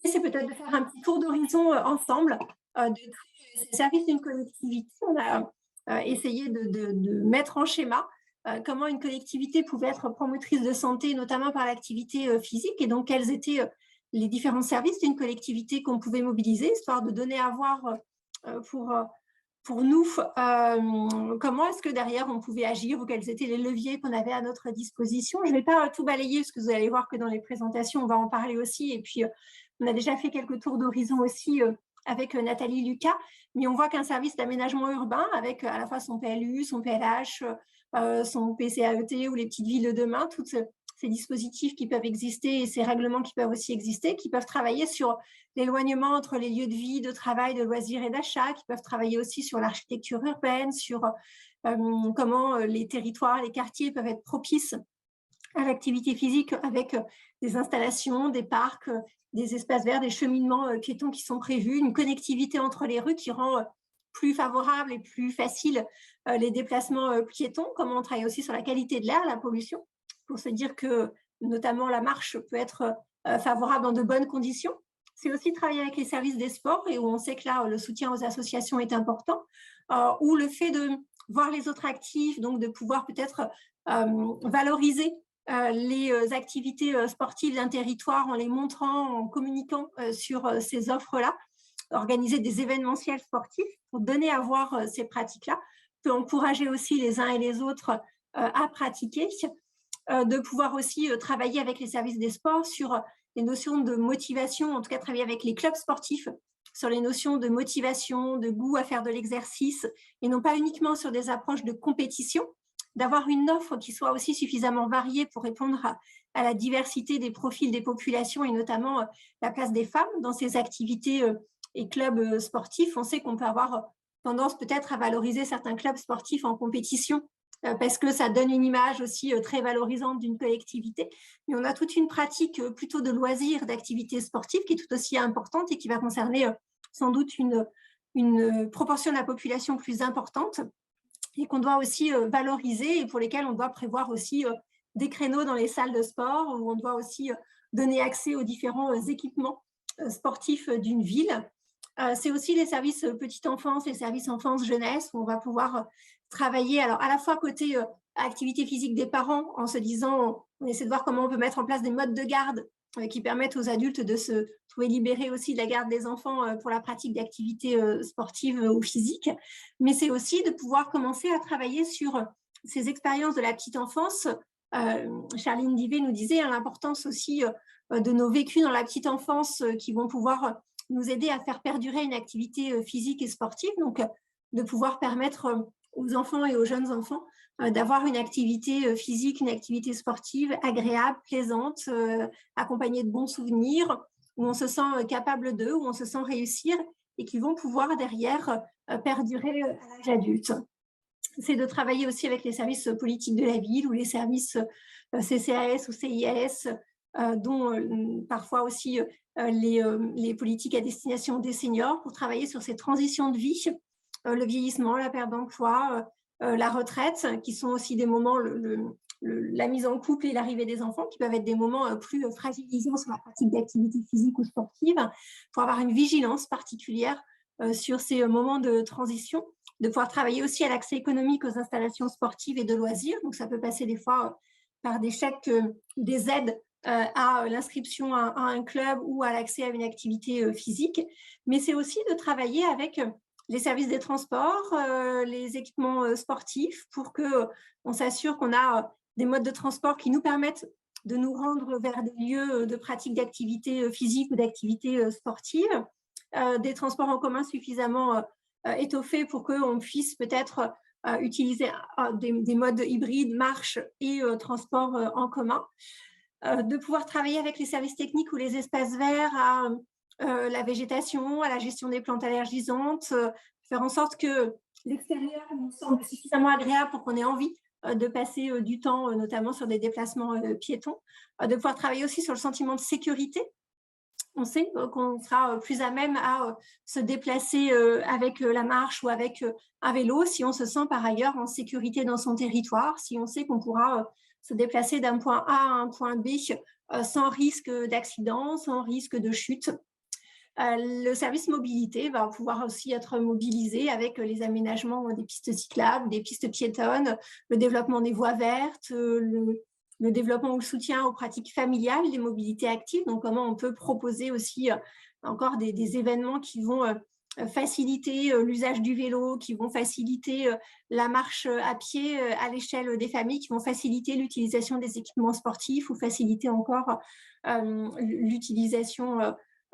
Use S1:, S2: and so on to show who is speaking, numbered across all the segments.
S1: C'est peut-être de faire un petit tour d'horizon ensemble de tous les services d'une collectivité. On a essayé de mettre en schéma comment une collectivité pouvait être promotrice de santé, notamment par l'activité physique, et donc quels étaient les différents services d'une collectivité qu'on pouvait mobiliser, histoire de donner à voir euh, pour, euh, pour nous comment est-ce que derrière on pouvait agir ou quels étaient les leviers qu'on avait à notre disposition. Je ne vais pas tout balayer parce que vous allez voir que dans les présentations, on va en parler aussi. Et puis, on a déjà fait quelques tours d'horizon aussi avec Nathalie Lucas, mais on voit qu'un service d'aménagement urbain avec à la fois son PLU, son PLH, son PCAET ou les petites villes de demain, tous ces dispositifs qui peuvent exister et ces règlements qui peuvent aussi exister, qui peuvent travailler sur l'éloignement entre les lieux de vie, de travail, de loisirs et d'achat, qui peuvent travailler aussi sur l'architecture urbaine, sur comment les territoires, les quartiers peuvent être propices à l'activité physique avec des installations, des parcs, des espaces verts, des cheminements piétons qui sont prévus, une connectivité entre les rues qui rend plus favorable et plus facile les déplacements piétons, comme on travaille aussi sur la qualité de l'air, la pollution, pour se dire que notamment la marche peut être favorable dans de bonnes conditions. C'est aussi travailler avec les services des sports et où on sait que là, le soutien aux associations est important, ou le fait de voir les autres actifs, donc de pouvoir peut-être valoriser les activités sportives d'un territoire en les montrant, en communiquant sur ces offres-là, organiser des événementiels sportifs pour donner à voir ces pratiques-là, peut encourager aussi les uns et les autres à pratiquer, de pouvoir aussi travailler avec les services des sports sur les notions de motivation, en tout cas travailler avec les clubs sportifs sur les notions de motivation, de goût à faire de l'exercice, et non pas uniquement sur des approches de compétition, d'avoir une offre qui soit aussi suffisamment variée pour répondre à la diversité des profils des populations et notamment la place des femmes dans ces activités et clubs sportifs. On sait qu'on peut avoir tendance peut-être à valoriser certains clubs sportifs en compétition parce que ça donne une image aussi très valorisante d'une collectivité. Mais on a toute une pratique plutôt de loisirs, d'activités sportives qui est tout aussi importante et qui va concerner sans doute une proportion de la population plus importante et qu'on doit aussi valoriser et pour lesquels on doit prévoir aussi des créneaux dans les salles de sport où on doit aussi donner accès aux différents équipements sportifs d'une ville. C'est aussi les services petite enfance, les services enfance-jeunesse où on va pouvoir travailler alors à la fois côté activité physique des parents en se disant on essaie de voir comment on peut mettre en place des modes de garde qui permettent aux adultes de se trouver libérés aussi de la garde des enfants pour la pratique d'activités sportives ou physiques. Mais c'est aussi de pouvoir commencer à travailler sur ces expériences de la petite enfance. Charline Divet nous disait l'importance aussi de nos vécus dans la petite enfance qui vont pouvoir nous aider à faire perdurer une activité physique et sportive. Donc, de pouvoir permettre aux enfants et aux jeunes enfants d'avoir une activité physique, une activité sportive agréable, plaisante, accompagnée de bons souvenirs, où on se sent capable d'eux, où on se sent réussir et qui vont pouvoir derrière perdurer à l'âge adulte. C'est de travailler aussi avec les services politiques de la ville ou les services CCAS ou CIAS, dont parfois aussi les politiques à destination des seniors pour travailler sur ces transitions de vie, le vieillissement, la perte d'emploi, la retraite, qui sont aussi des moments, la mise en couple et l'arrivée des enfants, qui peuvent être des moments plus fragilisants sur la pratique d'activité physique ou sportive, pour avoir une vigilance particulière sur ces moments de transition, de pouvoir travailler aussi à l'accès économique aux installations sportives et de loisirs. Donc, ça peut passer des fois par des chèques, des aides à l'inscription à un club ou à l'accès à une activité physique. Mais c'est aussi de travailler avec les services des transports, les équipements sportifs pour qu'on s'assure qu'on a des modes de transport qui nous permettent de nous rendre vers des lieux de pratique d'activité physique ou d'activité sportive, des transports en commun suffisamment étoffés pour qu'on puisse peut-être utiliser des modes hybrides, marche et transport en commun, de pouvoir travailler avec les services techniques ou les espaces verts à la végétation, à la gestion des plantes allergisantes, faire en sorte que l'extérieur nous semble suffisamment agréable pour qu'on ait envie de passer du temps, notamment sur des déplacements piétons, de pouvoir travailler aussi sur le sentiment de sécurité. On sait qu'on sera plus à même à se déplacer avec la marche ou avec un vélo si on se sent par ailleurs en sécurité dans son territoire, si on sait qu'on pourra se déplacer d'un point A à un point B sans risque d'accident, sans risque de chute. Le service mobilité va pouvoir aussi être mobilisé avec les aménagements des pistes cyclables, des pistes piétonnes, le développement des voies vertes, le développement ou le soutien aux pratiques familiales, des mobilités actives. Donc, comment on peut proposer aussi encore des événements qui vont faciliter l'usage du vélo, qui vont faciliter la marche à pied à l'échelle des familles, qui vont faciliter l'utilisation des équipements sportifs ou faciliter encore l'utilisation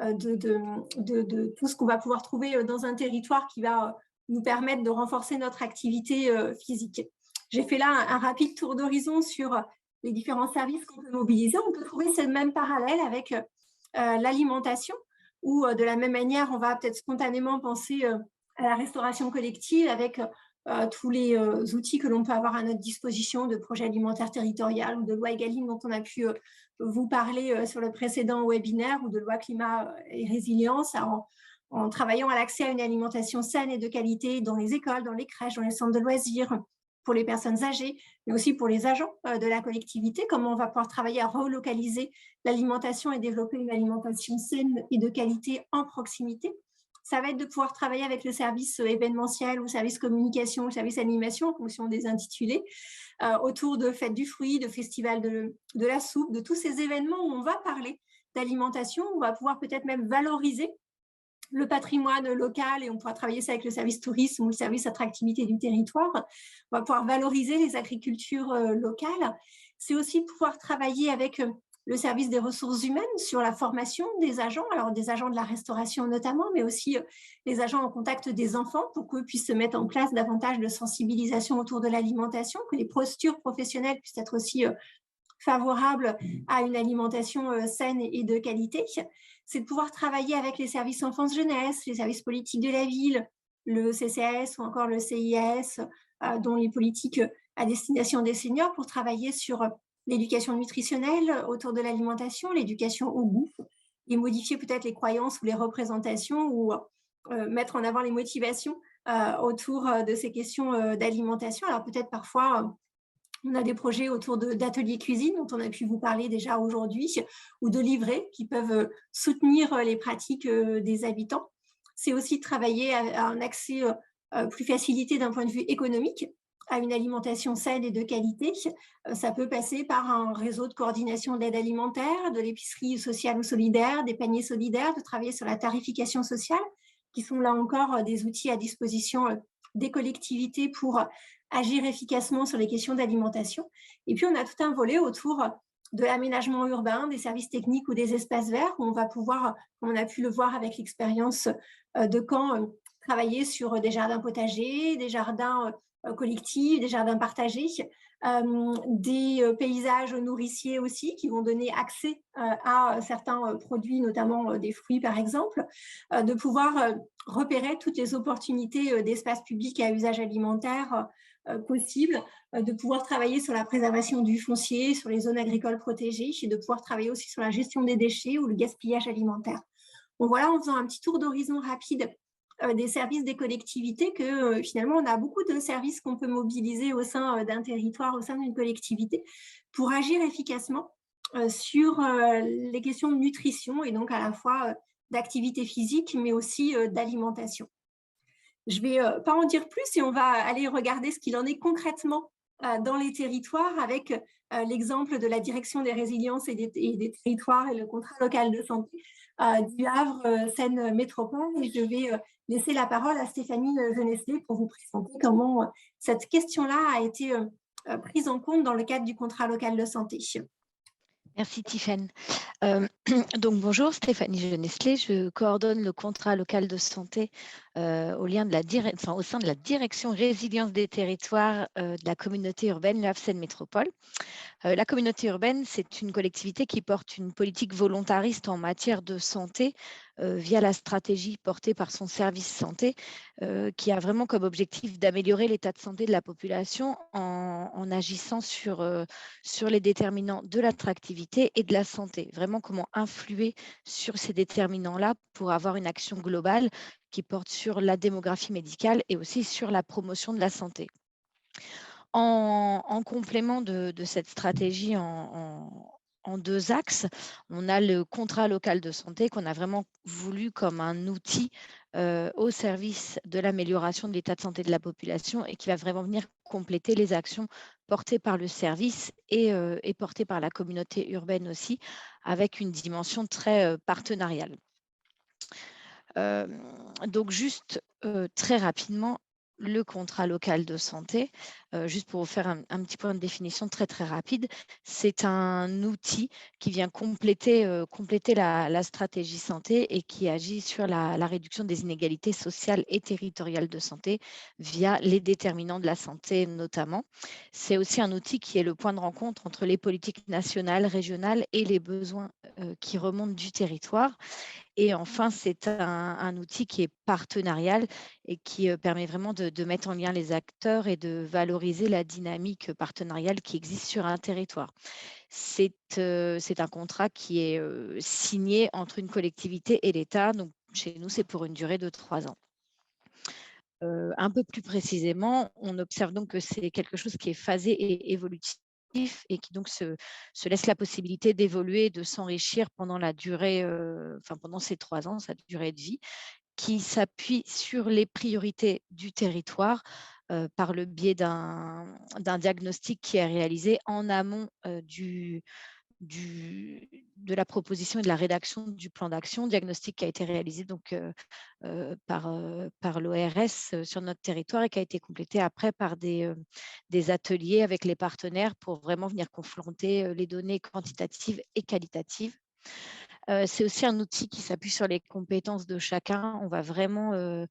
S1: de tout ce qu'on va pouvoir trouver dans un territoire qui va nous permettre de renforcer notre activité physique. J'ai fait là un rapide tour d'horizon sur les différents services qu'on peut mobiliser. On peut trouver ce même parallèle avec l'alimentation, où de la même manière, on va peut-être spontanément penser à la restauration collective avec tous les outils que l'on peut avoir à notre disposition de projets alimentaires territoriaux ou de loi Egalim dont on a pu vous parler sur le précédent webinaire, ou de loi climat et résilience, en travaillant à l'accès à une alimentation saine et de qualité dans les écoles, dans les crèches, dans les centres de loisirs, pour les personnes âgées, mais aussi pour les agents de la collectivité, comment on va pouvoir travailler à relocaliser l'alimentation et développer une alimentation saine et de qualité en proximité. Ça va être de pouvoir travailler avec le service événementiel ou le service communication ou le service animation, en fonction des intitulés, autour de fêtes du fruit, de festivals de la soupe, de tous ces événements où on va parler d'alimentation, on va pouvoir peut-être même valoriser le patrimoine local, et on pourra travailler ça avec le service tourisme ou le service attractivité du territoire. On va pouvoir valoriser les agricultures locales. C'est aussi pouvoir travailler avec le service des ressources humaines sur la formation des agents, alors des agents de la restauration notamment, mais aussi les agents en contact des enfants, pour qu'eux puissent se mettre en place davantage de sensibilisation autour de l'alimentation, que les postures professionnelles puissent être aussi favorables à une alimentation saine et de qualité. C'est de pouvoir travailler avec les services enfance-jeunesse, les services politiques de la ville, le CCAS ou encore le CIAS, dont les politiques à destination des seniors, pour travailler sur l'éducation nutritionnelle autour de l'alimentation, l'éducation au goût, et modifier peut-être les croyances ou les représentations, ou mettre en avant les motivations autour de ces questions d'alimentation. Alors peut-être parfois on a des projets autour d'ateliers cuisine dont on a pu vous parler déjà aujourd'hui, ou de livrets qui peuvent soutenir les pratiques des habitants. C'est aussi de travailler à un accès plus facilité d'un point de vue économique à une alimentation saine et de qualité. Ça peut passer par un réseau de coordination d'aide alimentaire, de l'épicerie sociale ou solidaire, des paniers solidaires, de travailler sur la tarification sociale, qui sont là encore des outils à disposition des collectivités pour agir efficacement sur les questions d'alimentation. Et puis, on a tout un volet autour de l'aménagement urbain, des services techniques ou des espaces verts, où on va pouvoir, comme on a pu le voir avec l'expérience de Caen, travailler sur des jardins potagers, des jardins collectifs, des jardins partagés, des paysages nourriciers aussi, qui vont donner accès à certains produits, notamment des fruits par exemple, de pouvoir repérer toutes les opportunités d'espaces publics à usage alimentaire possible, de pouvoir travailler sur la préservation du foncier, sur les zones agricoles protégées, et de pouvoir travailler aussi sur la gestion des déchets ou le gaspillage alimentaire. Bon, voilà, en faisant un petit tour d'horizon rapide des services des collectivités, que finalement, on a beaucoup de services qu'on peut mobiliser au sein d'un territoire, au sein d'une collectivité, pour agir efficacement sur les questions de nutrition, et donc à la fois d'activité physique, mais aussi d'alimentation. Je ne vais pas en dire plus, et on va aller regarder ce qu'il en est concrètement dans les territoires, avec l'exemple de la direction des résiliences et des territoires et le contrat local de santé du Havre Seine Métropole. Et je vais laisser la parole à Stéphanie Geneslé pour vous présenter comment cette question-là a été prise en compte dans le cadre du contrat local de santé.
S2: Merci Tiffaine. Donc bonjour, Stéphanie Geneslé, je coordonne le contrat local de santé au sein de la direction résilience des territoires de la communauté urbaine, le Havre Seine Métropole. La communauté urbaine, c'est une collectivité qui porte une politique volontariste en matière de santé via la stratégie portée par son service santé, qui a vraiment comme objectif d'améliorer l'état de santé de la population en agissant sur les déterminants de l'attractivité et de la santé. Vraiment comment influer sur ces déterminants-là pour avoir une action globale qui porte sur la démographie médicale et aussi sur la promotion de la santé. En complément de cette stratégie en en 2 axes. On a le contrat local de santé qu'on a vraiment voulu comme un outil, au service de l'amélioration de l'état de santé de la population et qui va vraiment venir compléter les actions portées par le service et portées par la communauté urbaine aussi, avec une dimension très, partenariale. Donc juste, très rapidement, le contrat local de santé, juste pour vous faire un petit point de définition très, très rapide, c'est un outil qui vient compléter la stratégie santé et qui agit sur la réduction des inégalités sociales et territoriales de santé via les déterminants de la santé notamment. C'est aussi un outil qui est le point de rencontre entre les politiques nationales, régionales et les besoins, qui remontent du territoire. Et enfin, c'est un outil qui est partenarial et qui, permet vraiment de mettre en lien les acteurs et de valoriser la dynamique partenariale qui existe sur un territoire. C'est un contrat qui est, signé entre une collectivité et l'État. Donc chez nous, c'est pour une durée de 3 ans. Un peu plus précisément, on observe donc que c'est quelque chose qui est phasé et évolutif et qui donc se laisse la possibilité d'évoluer, de s'enrichir pendant la durée, enfin pendant ces 3 ans, sa durée de vie, qui s'appuie sur les priorités du territoire, par le biais d'un diagnostic qui est réalisé en amont, de la proposition et de la rédaction du plan d'action, diagnostic qui a été réalisé donc par l'ORS sur notre territoire et qui a été complété après par des ateliers avec les partenaires pour vraiment venir confronter les données quantitatives et qualitatives. C'est aussi un outil qui s'appuie sur les compétences de chacun. On va vraiment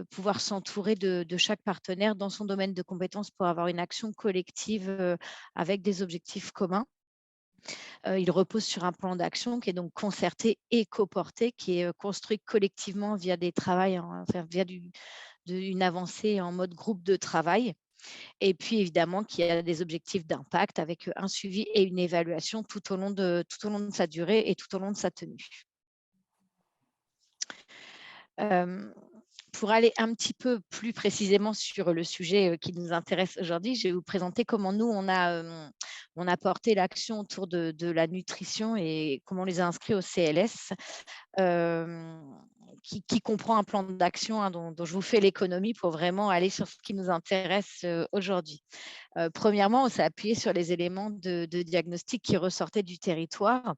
S2: pouvoir s'entourer de chaque partenaire dans son domaine de compétences pour avoir une action collective avec des objectifs communs. Il repose sur un plan d'action qui est donc concerté et coporté, qui est, construit collectivement via des travails enfin via une avancée en mode groupe de travail et puis évidemment qui a des objectifs d'impact avec, un suivi et une évaluation tout au long de sa durée et tout au long de sa tenue. Hem, pour aller un petit peu plus précisément sur le sujet, qui nous intéresse aujourd'hui, je vais vous présenter comment nous on a porté l'action autour de la nutrition et comment on les a inscrits au CLS, hem, qui comprend un plan d'action, hein, dont je vous fais l'économie pour vraiment aller sur ce qui nous intéresse, aujourd'hui. Premièrement, on s'est appuyé sur les éléments de diagnostic qui ressortaient du territoire.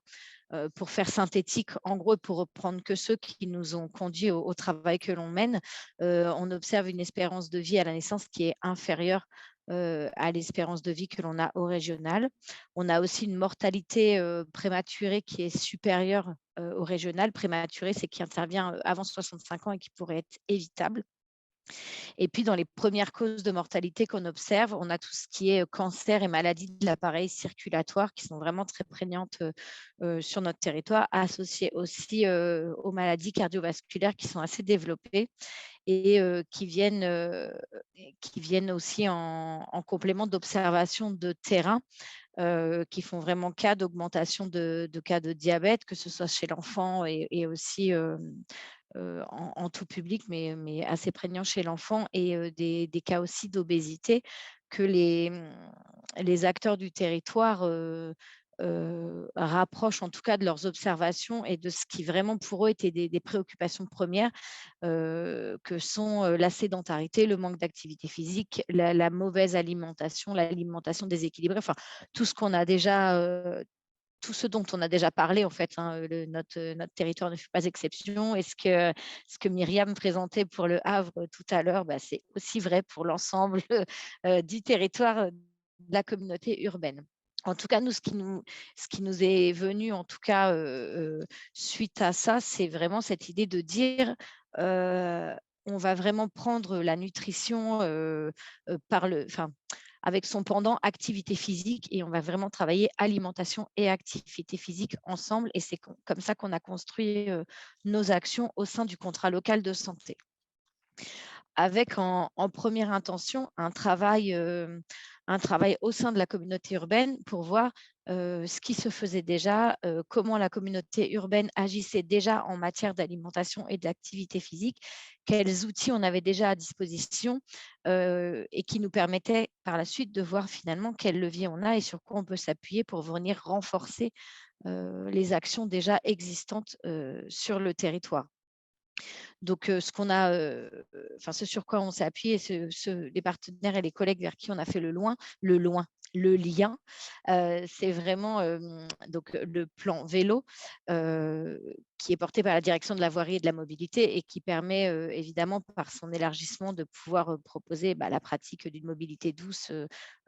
S2: Pour faire synthétique, en gros, pour reprendre que ceux qui nous ont conduits au travail que l'on mène, on observe une espérance de vie à la naissance qui est inférieure, à l'espérance de vie que l'on a au régional. On a aussi une mortalité, prématurée qui est supérieure, au régional. Prématurée, c'est qui intervient, avant 65 ans et qui pourrait être évitable. Et puis, dans les premières causes de mortalité qu'on observe, on a tout ce qui est cancer et maladies de l'appareil circulatoire qui sont vraiment très prégnantes sur notre territoire, associées aussi aux maladies cardiovasculaires qui sont assez développées et qui viennent aussi en complément d'observations de terrain qui font vraiment cas d'augmentation de cas de diabète, que ce soit chez l'enfant et aussi en tout public, mais assez prégnant chez l'enfant et des cas aussi d'obésité que les acteurs du territoire rapprochent en tout cas de leurs observations et de ce qui vraiment pour eux étaient des préoccupations premières, que sont la sédentarité, le manque d'activité physique, la mauvaise alimentation, l'alimentation déséquilibrée, enfin tout ce qu'on a déjà, tout ce dont on a déjà parlé en fait, hein, notre territoire ne fait pas exception et ce que Myriam présentait pour le Havre tout à l'heure, bah, c'est aussi vrai pour l'ensemble, du territoire, de la communauté urbaine. En tout cas, nous, ce qui nous est venu en tout cas, suite à ça, c'est vraiment cette idée de dire, on va vraiment prendre la nutrition, avec son pendant activité physique et on va vraiment travailler alimentation et activité physique ensemble et c'est comme ça qu'on a construit, nos actions au sein du contrat local de santé. Avec en première intention un travail, un travail au sein de la communauté urbaine pour voir ce qui se faisait déjà, comment la communauté urbaine agissait déjà en matière d'alimentation et d'activité physique, quels outils on avait déjà à disposition et qui nous permettaient par la suite de voir finalement quels leviers on a et sur quoi on peut s'appuyer pour venir renforcer les actions déjà existantes sur le territoire. Donc, ce qu'on a, enfin, ce sur quoi on s'est appuyé, les partenaires et les collègues vers qui on a fait le lien, c'est vraiment, donc le plan vélo, heu, qui est porté par la direction de la voirie et de la mobilité et qui permet, évidemment par son élargissement de pouvoir, proposer, la pratique d'une mobilité douce,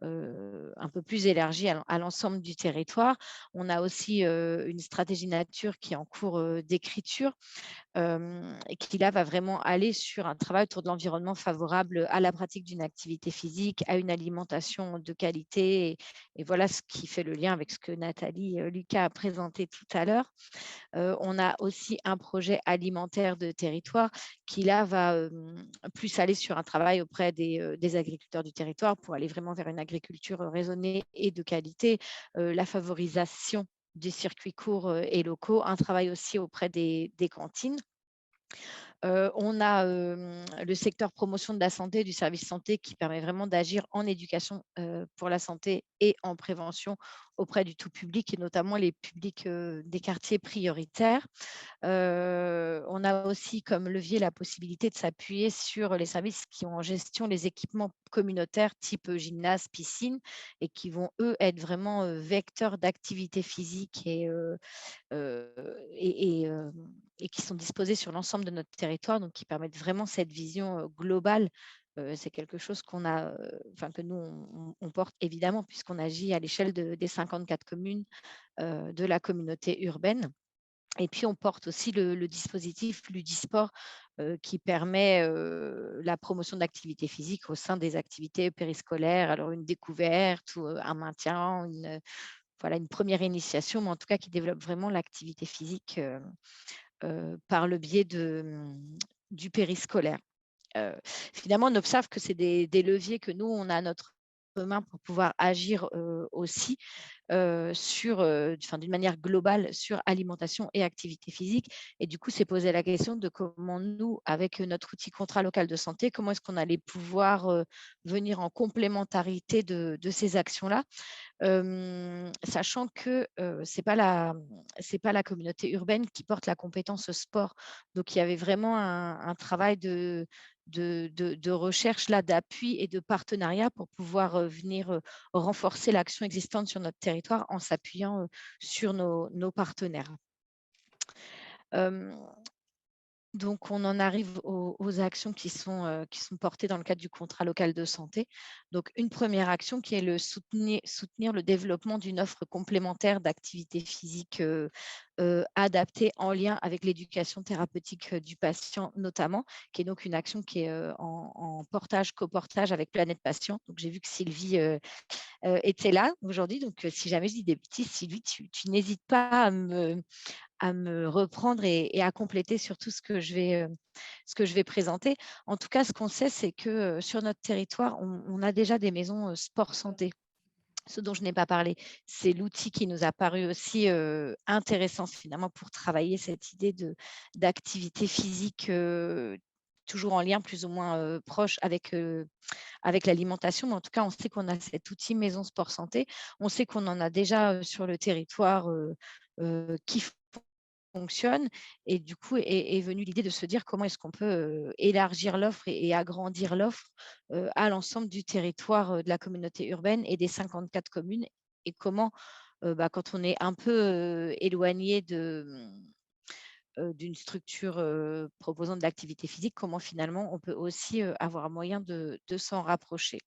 S2: un peu plus élargie à l'ensemble du territoire. On a aussi, une stratégie nature qui est en cours, d'écriture, et qui là va vraiment aller sur un travail autour de l'environnement favorable à la pratique d'une activité physique, à une alimentation de qualité et voilà ce qui fait le lien avec ce que Nathalie, Lucas a présenté tout à l'heure. On a aussi un projet alimentaire de territoire qui là va, plus aller sur un travail auprès des agriculteurs du territoire pour aller vraiment vers une agriculture, raisonnée et de qualité, la favorisation des circuits courts, et locaux, un travail aussi auprès des cantines. On a, le secteur promotion de la santé, du service santé qui permet vraiment d'agir en éducation, pour la santé et en prévention auprès du tout public et notamment les publics, des quartiers prioritaires. On a aussi comme levier la possibilité de s'appuyer sur les services qui ont en gestion les équipements communautaires type, gymnase, piscine et qui vont, eux, être vraiment, vecteurs d'activité physique heu et qui sont disposés sur l'ensemble de notre territoire, donc qui permettent vraiment cette vision, globale. C'est quelque chose qu'on a, enfin que nous on porte évidemment puisqu'on agit à l'échelle des 54 communes, de la communauté urbaine. Et puis on porte aussi le dispositif Ludisport, qui permet, la promotion d'activités physiques au sein des activités périscolaires. Alors une découverte ou, un maintien, voilà, une première initiation, mais en tout cas qui développe vraiment l'activité physique, par le biais du périscolaire. Heu, Finalement, on observe que c'est des leviers que nous, on a à notre main pour pouvoir agir, aussi, sur, enfin, d'une manière globale sur alimentation et activité physique et du coup, s'est posé la question de comment nous, avec notre outil contrat local de santé, comment est-ce qu'on allait pouvoir, venir en complémentarité de ces actions-là? Sachant que, c'est pas la communauté urbaine qui porte la compétence sport. Donc il y avait vraiment un travail de recherche là, d'appui et de partenariat pour pouvoir, venir, renforcer l'action existante sur notre territoire en s'appuyant, sur nos partenaires. Hem Donc, on en arrive aux actions qui sont portées dans le cadre du contrat local de santé. Donc, une première action qui est soutenir le développement d'une offre complémentaire d'activité physique adaptée en lien avec l'éducation thérapeutique du patient notamment, qui est donc une action qui est en portage, coportage avec Planète Patient. Donc, j'ai vu que Sylvie était là aujourd'hui. Donc, si jamais je dis des bêtises, Sylvie, tu n'hésites pas à me reprendre et à compléter sur tout ce que je vais présenter. En tout cas, ce qu'on sait, c'est que, sur notre territoire, on a déjà des maisons, sport santé. Ce dont je n'ai pas parlé, c'est l'outil qui nous a paru aussi, intéressant finalement pour travailler cette idée d'activité physique, toujours en lien plus ou moins, proche avec l'alimentation. Mais en tout cas, on sait qu'on a cet outil maison sport santé. On sait qu'on en a déjà, sur le territoire, qui fonctionne et du coup est venue l'idée de se dire comment est-ce qu'on peut, élargir l'offre et agrandir l'offre, à l'ensemble du territoire, de la communauté urbaine et des 54 communes et comment, quand on est un peu, éloigné d'une structure, proposant de l'activité physique, comment finalement on peut aussi, avoir moyen de s'en rapprocher.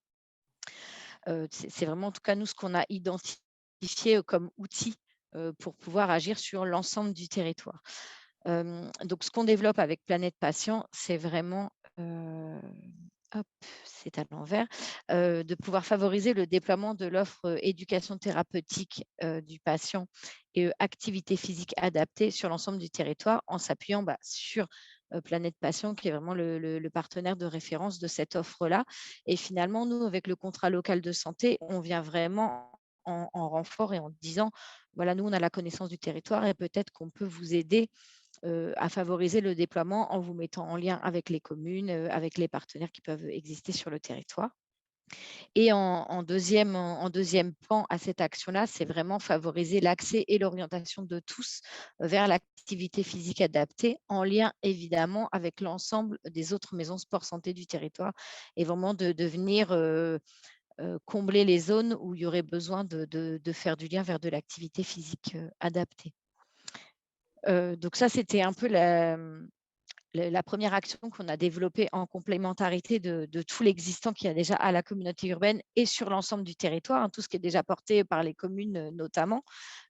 S2: C'est vraiment en tout cas nous ce qu'on a identifié, comme outil, pour pouvoir agir sur l'ensemble du territoire. Donc ce qu'on développe avec Planète Patient, c'est vraiment, hop, c'est à l'envers, de pouvoir favoriser le déploiement de l'offre, éducation thérapeutique, du patient et activité physique adaptée sur l'ensemble du territoire en s'appuyant, sur Planète Passion, qui est vraiment le partenaire de référence de cette offre-là. Et finalement, nous, avec le contrat local de santé, on vient vraiment en renfort et en disant, voilà, nous, on a la connaissance du territoire et peut-être qu'on peut vous aider à favoriser le déploiement en vous mettant en lien avec les communes, avec les partenaires qui peuvent exister sur le territoire. Et en deuxième plan à cette action-là, c'est vraiment favoriser l'accès et l'orientation de tous vers l'activité physique adaptée, en lien évidemment avec l'ensemble des autres maisons sport santé du territoire, et vraiment de venir combler les zones où il y aurait besoin de faire du lien vers de l'activité physique adaptée. Donc ça, c'était un peu la première action qu'on a développée en complémentarité de tout l'existant qu'il y a déjà à la communauté urbaine et sur l'ensemble du territoire, tout ce qui est déjà porté par les communes notamment.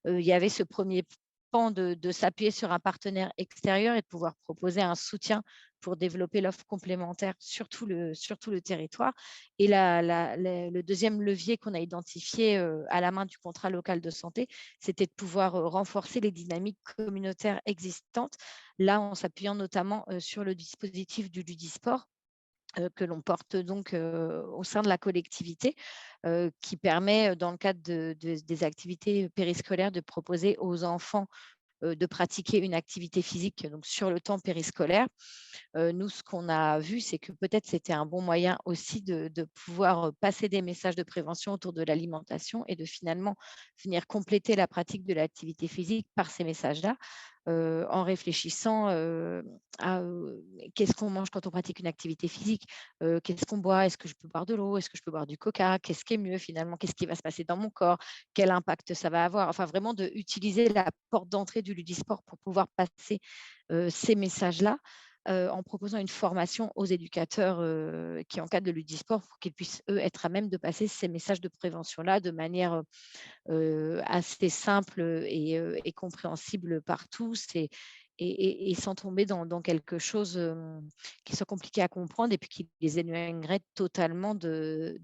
S2: Il y avait ce premier pan de s'appuyer sur un partenaire extérieur et de pouvoir proposer un soutien pour développer l'offre complémentaire sur tout le territoire. Et le deuxième levier qu'on a identifié à la main du contrat local de santé, c'était de pouvoir renforcer les dynamiques communautaires existantes, là en s'appuyant notamment sur le dispositif du Ludisport, que l'on porte donc au sein de la collectivité, qui permet, dans le cadre des activités périscolaires, de proposer aux enfants de pratiquer une activité physique donc sur le temps périscolaire. Nous, ce qu'on a vu, c'est que peut-être c'était un bon moyen aussi de pouvoir passer des messages de prévention autour de l'alimentation et de finalement venir compléter la pratique de l'activité physique par ces messages-là, en réfléchissant à qu'est-ce qu'on mange quand on pratique une activité physique, qu'est-ce qu'on boit, est-ce que je peux boire de l'eau, est-ce que je peux boire du coca, qu'est-ce qui est mieux finalement, qu'est-ce qui va se passer dans mon corps, quel impact ça va avoir, enfin vraiment d'utiliser la porte d'entrée du Ludisport pour pouvoir passer ces messages-là, en proposant une formation aux éducateurs qui encadrent le Ludisport pour qu'ils puissent, eux, être à même de passer ces messages de prévention-là de manière assez simple et compréhensible par tous, et sans tomber dans quelque chose qui soit compliqué à comprendre et puis qui les éloignerait totalement de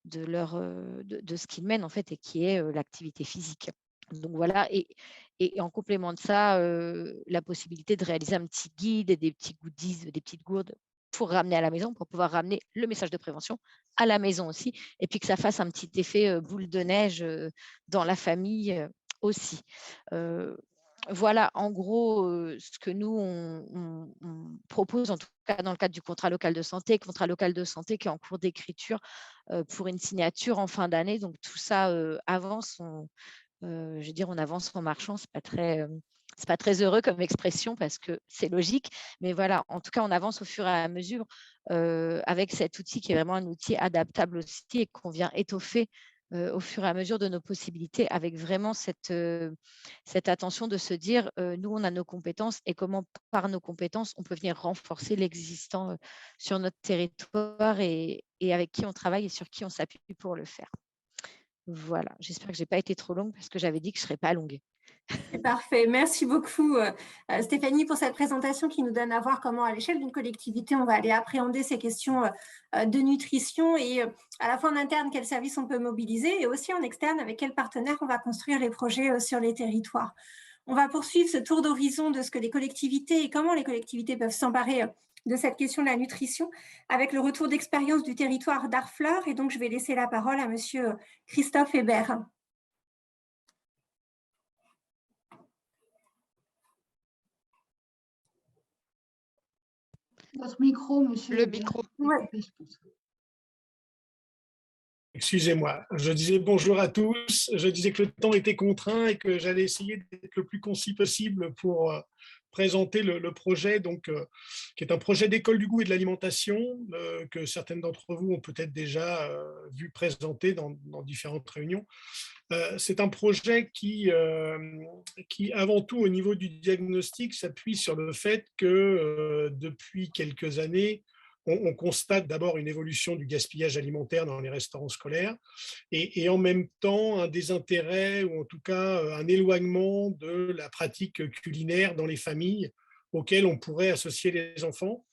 S2: ce qu'ils mènent en fait, et qui est l'activité physique. Donc voilà, et en complément de ça, la possibilité de réaliser un petit guide et des petits goodies, des petites gourdes pour ramener à la maison, pour pouvoir ramener le message de prévention à la maison aussi, et puis que ça fasse un petit effet boule de neige dans la famille aussi. Voilà, en gros, ce que nous, on propose, en tout cas dans le cadre du contrat local de santé qui est en cours d'écriture pour une signature en fin d'année. Donc tout ça avance. Je veux dire, on avance en marchant, c'est pas très heureux comme expression parce que c'est logique, mais voilà, en tout cas, on avance au fur et à mesure avec cet outil qui est vraiment un outil adaptable aussi et qu'on vient étoffer au fur et à mesure de nos possibilités, avec vraiment cette attention de se dire, nous, on a nos compétences et comment, par nos compétences, on peut venir renforcer l'existant sur notre territoire, et avec qui on travaille et sur qui on s'appuie pour le faire. Voilà, j'espère que je n'ai pas été trop longue parce que j'avais dit que je ne serais pas longue.
S1: C'est parfait. Merci beaucoup, Stéphanie, pour cette présentation qui nous donne à voir comment, à l'échelle d'une collectivité, on va aller appréhender ces questions de nutrition, et à la fois en interne, quels services on peut mobiliser, et aussi en externe, avec quels partenaires on va construire les projets sur les territoires. On va poursuivre ce tour d'horizon de ce que les collectivités et comment les collectivités peuvent s'emparer de cette question de la nutrition, avec le retour d'expérience du territoire d'Harfleur. Et donc, je vais laisser la parole à monsieur Christophe Hébert.
S3: Votre micro, monsieur.
S2: Le micro.
S1: Ouais.
S4: Excusez-moi, je disais bonjour à tous. Je disais que le temps était contraint et que j'allais essayer d'être le plus concis possible pour présenter le projet, donc, qui est un projet d'école du goût et de l'alimentation, que certaines d'entre vous ont peut-être déjà vu présenter dans différentes réunions. C'est un projet qui, avant tout, au niveau du diagnostic, s'appuie sur le fait que depuis quelques années, on constate d'abord une évolution du gaspillage alimentaire dans les restaurants scolaires, et en même temps un désintérêt, ou en tout cas un éloignement de la pratique culinaire dans les familles auxquelles on pourrait associer les enfants.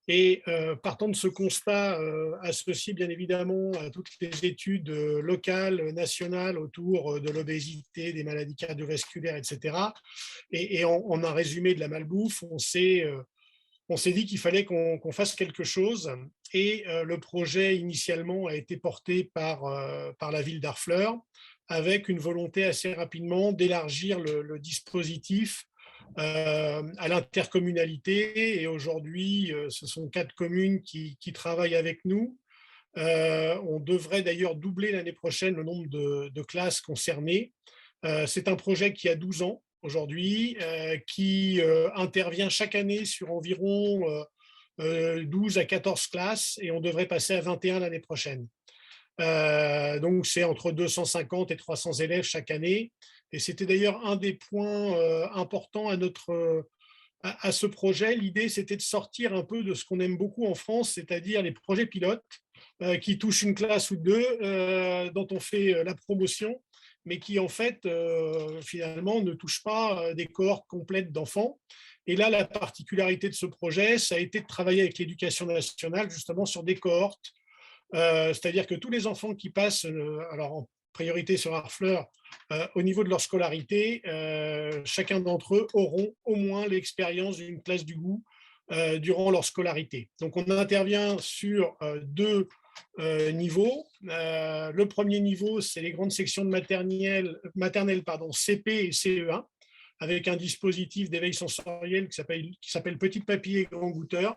S4: Et partant de ce constat, associé bien évidemment à toutes les études locales, nationales autour de l'obésité, des maladies cardiovasculaires, etc., et en un résumé de la malbouffe, on s'est on s'est dit qu'il fallait qu'on fasse quelque chose. Et le projet initialement a été porté par la ville d'Harfleur, avec une volonté assez rapidement d'élargir le dispositif à l'intercommunalité. Et aujourd'hui, ce sont 4 communes qui travaillent avec nous. On devrait d'ailleurs doubler l'année prochaine le nombre de classes concernées. C'est un projet qui a 12 ans aujourd'hui, qui intervient chaque année sur environ 12 à 14 classes, et on devrait passer à 21 l'année prochaine. Donc, c'est entre 250 et 300 élèves chaque année. Et c'était d'ailleurs un des points importants à ce projet. L'idée, c'était de sortir un peu de ce qu'on aime beaucoup en France, c'est-à-dire les projets pilotes qui touchent une classe ou deux, dont on fait la promotion, mais qui, en fait, finalement, ne touchent pas des cohortes complètes d'enfants. Et là, la particularité de ce projet, ça a été de travailler avec l'Éducation nationale, justement, sur des cohortes. C'est-à-dire que tous les enfants qui passent, alors en priorité sur Harfleur, au niveau de leur scolarité, chacun d'entre eux auront au moins l'expérience d'une classe du goût durant leur scolarité. Donc, on intervient sur 2 niveaux. Le premier niveau, c'est les grandes sections de maternelle, CP et CE1, avec un dispositif d'éveil sensoriel qui s'appelle Petit Papy et Grand Goûteur.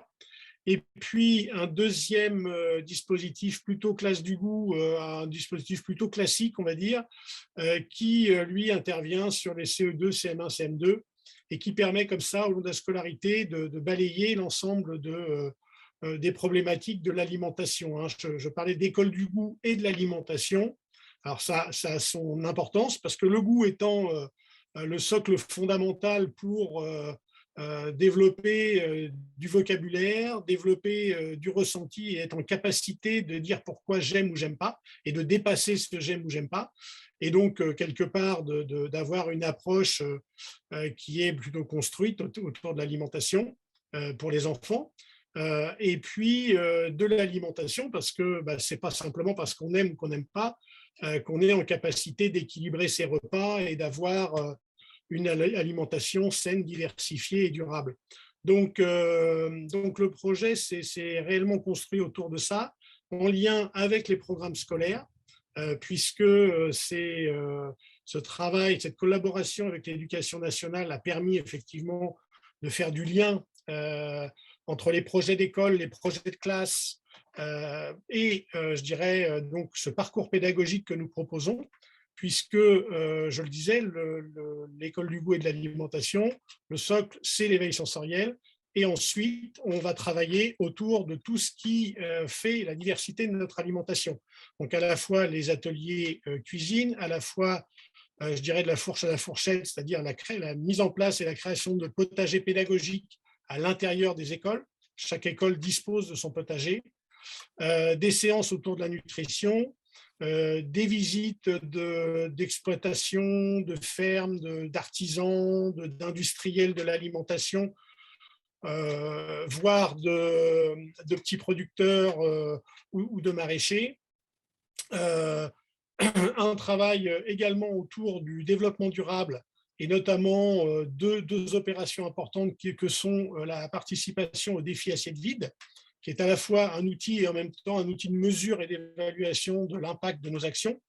S4: Et puis, un deuxième dispositif plutôt classe du goût, un dispositif plutôt classique, on va dire, qui, lui, intervient sur les CE2, CM1, CM2, et qui permet comme ça, au long de la scolarité, de balayer l'ensemble des problématiques de l'alimentation. Hein. Je parlais d'école du goût et de l'alimentation. Alors, ça a son importance, parce que le goût étant le socle fondamental pour développer du vocabulaire, développer du ressenti et être en capacité de dire pourquoi j'aime ou j'aime pas, et de dépasser ce j'aime ou j'aime pas. Et donc, quelque part, d'avoir une approche qui est plutôt construite autour de l'alimentation pour les enfants. Et puis, de l'alimentation, parce que ce n'est pas simplement parce qu'on aime ou qu'on n'aime pas qu'on est en capacité d'équilibrer ses repas et d'avoir une alimentation saine, diversifiée et durable. Donc le projet c'est réellement construit autour de ça, en lien avec les programmes scolaires, puisque ce travail, cette collaboration avec l'Éducation nationale a permis effectivement de faire du lien entre les projets d'école, les projets de classe et je dirais donc ce parcours pédagogique que nous proposons, puisque, je le disais, l'école du goût et de l'alimentation, le socle, c'est l'éveil sensoriel. Et ensuite, on va travailler autour de tout ce qui fait la diversité de notre alimentation. Donc, à la fois les ateliers cuisine, à la fois, je dirais, de la fourche à la fourchette, c'est-à-dire la mise en place et la création de potagers pédagogiques à l'intérieur des écoles. Chaque école dispose de son potager. Des séances autour de la nutrition, des visites d'exploitation, de fermes, d'artisans, d'industriels de l'alimentation, voire de petits producteurs ou de maraîchers. Un travail également autour du développement durable, et notamment deux opérations importantes que sont la participation au défi assiette vide, qui est à la fois un outil et en même temps un outil de mesure et d'évaluation de l'impact de nos actions,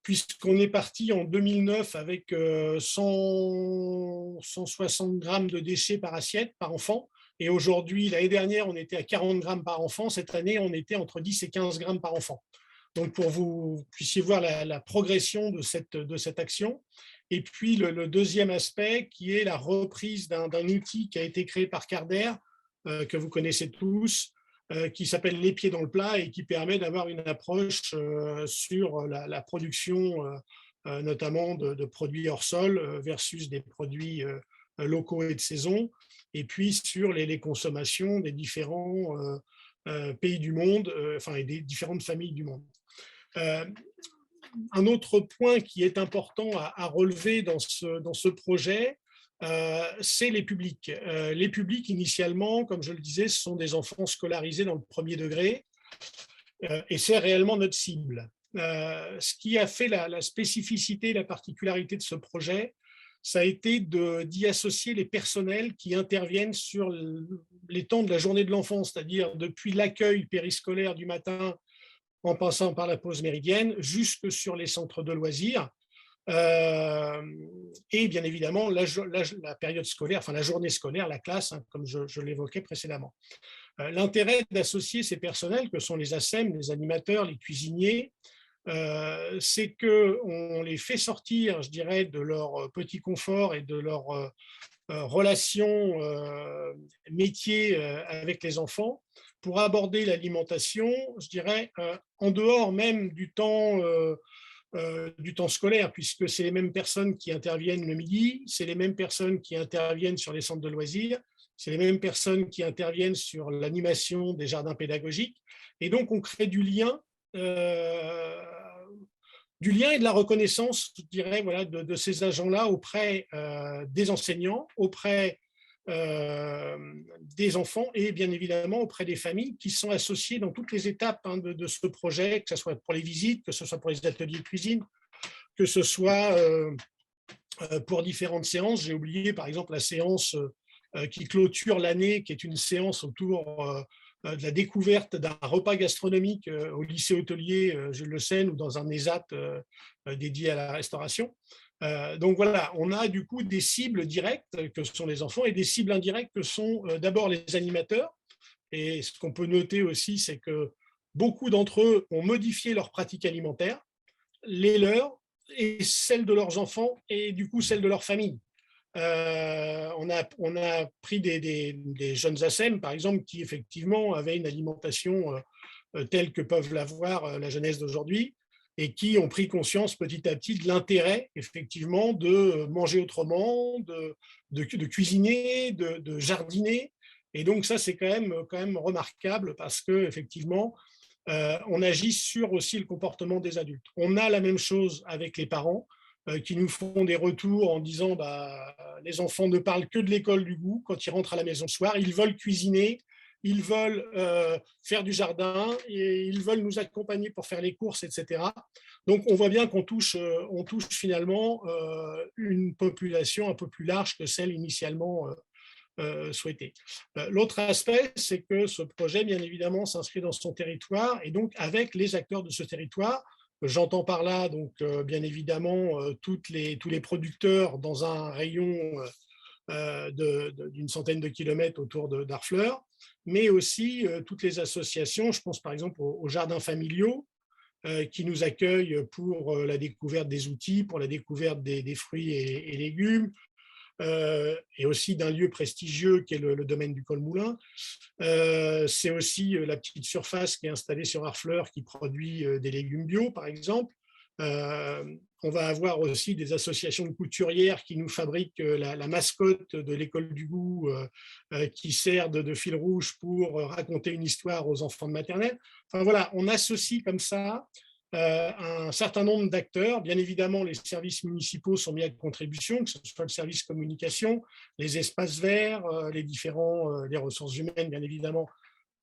S4: puisqu'on est parti en 2009 avec 160 grammes de déchets par assiette, par enfant, et aujourd'hui, l'année dernière, on était à 40 grammes par enfant, cette année, on était entre 10 et 15 grammes par enfant. Donc, pour que vous puissiez voir la progression de cette action. Et puis, le deuxième aspect, qui est la reprise d'un outil qui a été créé par Carder, que vous connaissez tous, qui s'appelle Les Pieds dans le plat, et qui permet d'avoir une approche sur la production, notamment de produits hors sol versus des produits locaux et de saison, et puis sur les consommations des différents pays du monde, enfin, et des différentes familles du monde. Un autre point qui est important à relever dans ce projet, c'est les publics. Les publics, initialement, comme je le disais, ce sont des enfants scolarisés dans le premier degré, et c'est réellement notre cible. Ce qui a fait la spécificité, la particularité de ce projet, ça a été d'y associer les personnels qui interviennent sur les temps de la journée de l'enfant, c'est-à-dire depuis l'accueil périscolaire du matin en passant par la pause méridienne, jusque sur les centres de loisirs. Et bien évidemment, la période scolaire, enfin la journée scolaire, la classe, hein, comme je l'évoquais précédemment. L'intérêt d'associer ces personnels, que sont les ASEM, les animateurs, les cuisiniers, c'est qu'on les fait sortir, je dirais, de leur petit confort et de leur relation métier avec les enfants pour aborder l'alimentation, je dirais, en dehors même du temps scolaire, puisque c'est les mêmes personnes qui interviennent le midi, c'est les mêmes personnes qui interviennent sur les centres de loisirs, c'est les mêmes personnes qui interviennent sur l'animation des jardins pédagogiques. Et donc, on crée du lien et de la reconnaissance, je dirais, voilà, de ces agents-là auprès des enseignants, auprès des enfants et bien évidemment auprès des familles qui sont associées dans toutes les étapes hein, de ce projet, que ce soit pour les visites, que ce soit pour les ateliers de cuisine, que ce soit pour différentes séances. J'ai oublié par exemple la séance qui clôture l'année, qui est une séance autour de la découverte d'un repas gastronomique au lycée hôtelier Jules Le Seine ou dans un ESAT dédié à la restauration. Donc voilà, on a du coup des cibles directes que sont les enfants et des cibles indirectes que sont d'abord les animateurs. Et ce qu'on peut noter aussi, c'est que beaucoup d'entre eux ont modifié leurs pratiques alimentaires, les leurs et celles de leurs enfants et du coup celles de leur famille. On a pris des jeunes ASEM, par exemple, qui effectivement avaient une alimentation telle que peuvent l'avoir la jeunesse d'aujourd'hui et qui ont pris conscience petit à petit de l'intérêt, effectivement, de manger autrement, de cuisiner, de jardiner. Et donc, ça, c'est quand même remarquable parce qu'effectivement, on agit sur aussi le comportement des adultes. On a la même chose avec les parents qui nous font des retours en disant les enfants ne parlent que de l'école du goût quand ils rentrent à la maison le soir, ils veulent cuisiner, ils veulent faire du jardin et ils veulent nous accompagner pour faire les courses, etc. Donc on voit bien qu'on touche finalement une population un peu plus large que celle initialement souhaitée. L'autre aspect, c'est que ce projet, bien évidemment, s'inscrit dans son territoire et donc avec les acteurs de ce territoire. J'entends par là, donc, bien évidemment, tous les producteurs dans un rayon d'une centaine de kilomètres autour d'Harfleur, mais aussi toutes les associations, je pense par exemple aux jardins familiaux, qui nous accueillent pour la découverte des outils, pour la découverte des fruits et légumes, et aussi d'un lieu prestigieux qui est le domaine du Col-Moulin. C'est aussi la petite surface qui est installée sur Harfleur qui produit des légumes bio, par exemple. On va avoir aussi des associations de couturières qui nous fabriquent la mascotte de l'école du goût qui sert de fil rouge pour raconter une histoire aux enfants de maternelle. Enfin voilà, on associe comme ça un certain nombre d'acteurs. Bien évidemment, les services municipaux sont mis à contribution, que ce soit le service communication, les espaces verts, les ressources humaines, bien évidemment,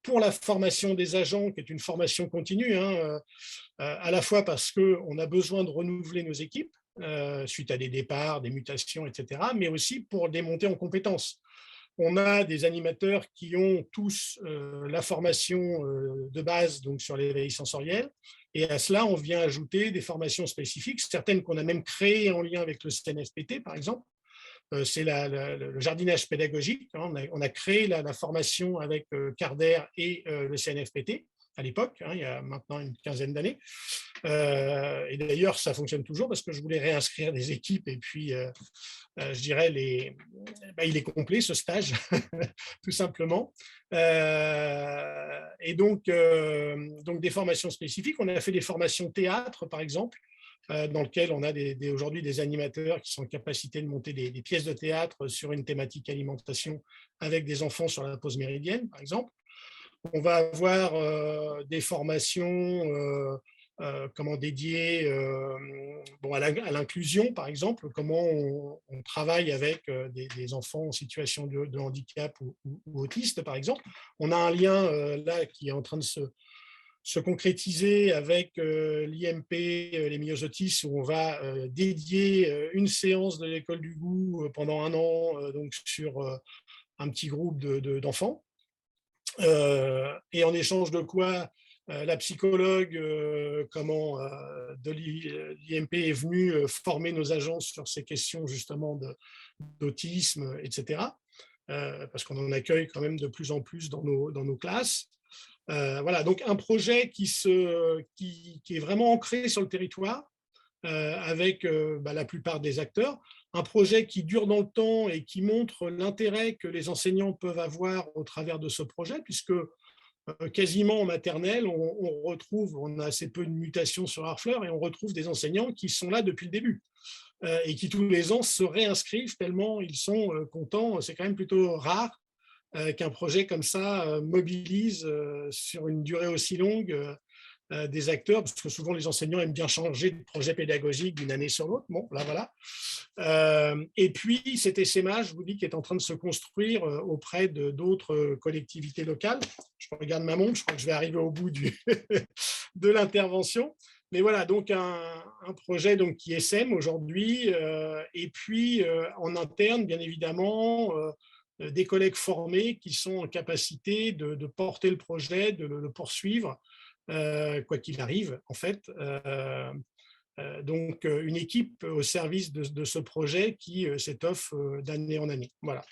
S4: pour la formation des agents, qui est une formation continue, hein, à la fois parce qu'on a besoin de renouveler nos équipes suite à des départs, des mutations, etc., mais aussi pour des montées en compétences. On a des animateurs qui ont tous la formation de base donc sur l'éveil sensoriel. Et à cela, on vient ajouter des formations spécifiques, certaines qu'on a même créées en lien avec le CNFPT, par exemple. C'est le jardinage pédagogique. Hein. On a créé la formation avec Carder et le CNFPT à l'époque, hein, il y a maintenant une quinzaine d'années. Et d'ailleurs, ça fonctionne toujours parce que je voulais réinscrire des équipes et puis, je dirais, il est complet ce stage, tout simplement. Et donc, des formations spécifiques. On a fait des formations théâtre, par exemple, dans lequel on a aujourd'hui des animateurs qui sont en capacité de monter des pièces de théâtre sur une thématique alimentation avec des enfants sur la pause méridienne, par exemple. On va avoir des formations dédiées à l'inclusion, par exemple, comment on travaille avec des enfants en situation de handicap ou autistes, par exemple. On a un lien là qui est en train de se concrétiser avec l'IMP, les Myosotis, où on va dédier une séance de l'école du goût pendant un an donc sur un petit groupe d'enfants. Et en échange de quoi la psychologue de l'IMP est venue former nos agents sur ces questions justement d'autisme, etc. Parce qu'on en accueille quand même de plus en plus dans nos classes. Voilà, donc un projet qui est vraiment ancré sur le territoire, avec la plupart des acteurs. Un projet qui dure dans le temps et qui montre l'intérêt que les enseignants peuvent avoir au travers de ce projet, puisque quasiment en maternelle, on a assez peu de mutations sur Harfleur et on retrouve des enseignants qui sont là depuis le début et qui tous les ans se réinscrivent tellement ils sont contents. C'est quand même plutôt rare qu'un projet comme ça mobilise sur une durée aussi longue des acteurs, parce que souvent les enseignants aiment bien changer de projet pédagogique d'une année sur l'autre. Bon, là voilà. Et puis cet essaimage, je vous dis, qui est en train de se construire auprès d'autres collectivités locales. Je regarde ma montre, je crois que je vais arriver au bout de l'intervention. Mais voilà, donc un projet donc, qui essaime aujourd'hui, et puis en interne, bien évidemment, des collègues formés qui sont en capacité de porter le projet, de le poursuivre, quoi qu'il arrive, en fait. Donc, une équipe au service de ce projet qui s'étoffe d'année en année. Voilà.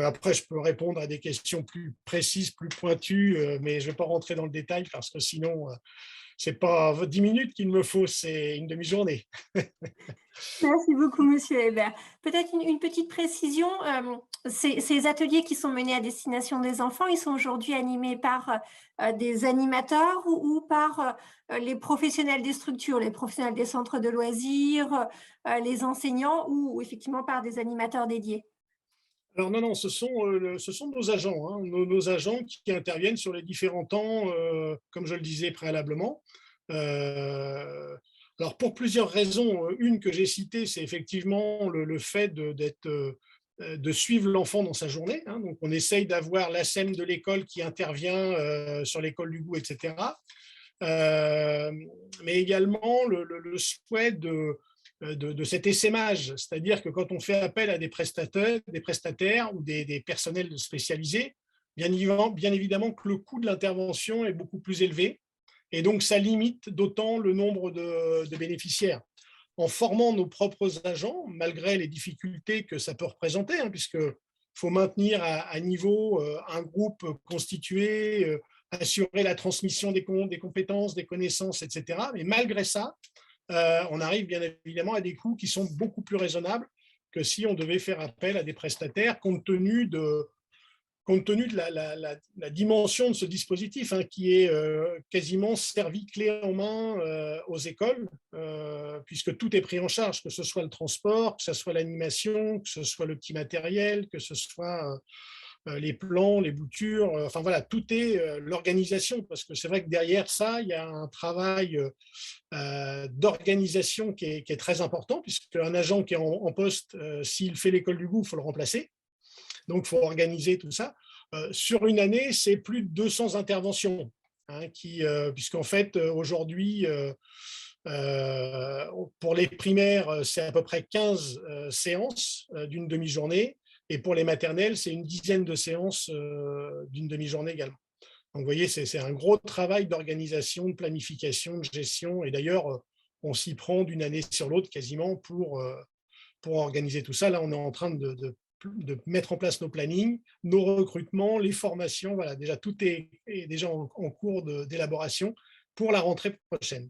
S4: Après, je peux répondre à des questions plus précises, plus pointues, mais je ne vais pas rentrer dans le détail parce que sinon, ce n'est pas 10 minutes qu'il me faut, c'est une demi-journée.
S1: Merci beaucoup, Monsieur Hébert. Peut-être une petite précision. Ces ateliers qui sont menés à destination des enfants, ils sont aujourd'hui animés par des animateurs ou par les professionnels des structures, les professionnels des centres de loisirs, les enseignants ou effectivement par des animateurs dédiés?
S4: Alors non, ce sont nos agents, hein, nos agents qui interviennent sur les différents temps, comme je le disais préalablement. Alors pour plusieurs raisons, une que j'ai citée, c'est effectivement le fait de suivre l'enfant dans sa journée, hein. Donc on essaye d'avoir l'ASEM de l'école qui intervient sur l'école du goût, etc. Mais également le souhait de cet essaimage, c'est-à-dire que quand on fait appel à des prestataires ou des personnels spécialisés, bien évidemment que le coût de l'intervention est beaucoup plus élevé et donc ça limite d'autant le nombre de bénéficiaires. En formant nos propres agents, malgré les difficultés que ça peut représenter, hein, puisqu'il faut maintenir à niveau un groupe constitué, assurer la transmission des compétences, des connaissances, etc. Mais malgré ça, on arrive bien évidemment à des coûts qui sont beaucoup plus raisonnables que si on devait faire appel à des prestataires, compte tenu de la dimension de ce dispositif, hein, qui est quasiment servi clé en main aux écoles, puisque tout est pris en charge, que ce soit le transport, que ce soit l'animation, que ce soit le petit matériel, que ce soit les plans, les boutures, enfin voilà, tout est l'organisation, parce que c'est vrai que derrière ça, il y a un travail d'organisation qui est très important, puisqu'un agent qui est en poste, s'il fait l'école du goût, il faut le remplacer. Donc, il faut organiser tout ça. Sur une année, c'est plus de 200 interventions, hein, puisqu'en fait, aujourd'hui, pour les primaires, c'est à peu près 15 séances d'une demi-journée. Et pour les maternelles, c'est une dizaine de séances d'une demi-journée également. Donc, vous voyez, c'est un gros travail d'organisation, de planification, de gestion. Et d'ailleurs, on s'y prend d'une année sur l'autre quasiment pour organiser tout ça. Là, on est en train de mettre en place nos plannings, nos recrutements, les formations. Voilà, déjà, tout est déjà en cours d'élaboration pour la rentrée prochaine.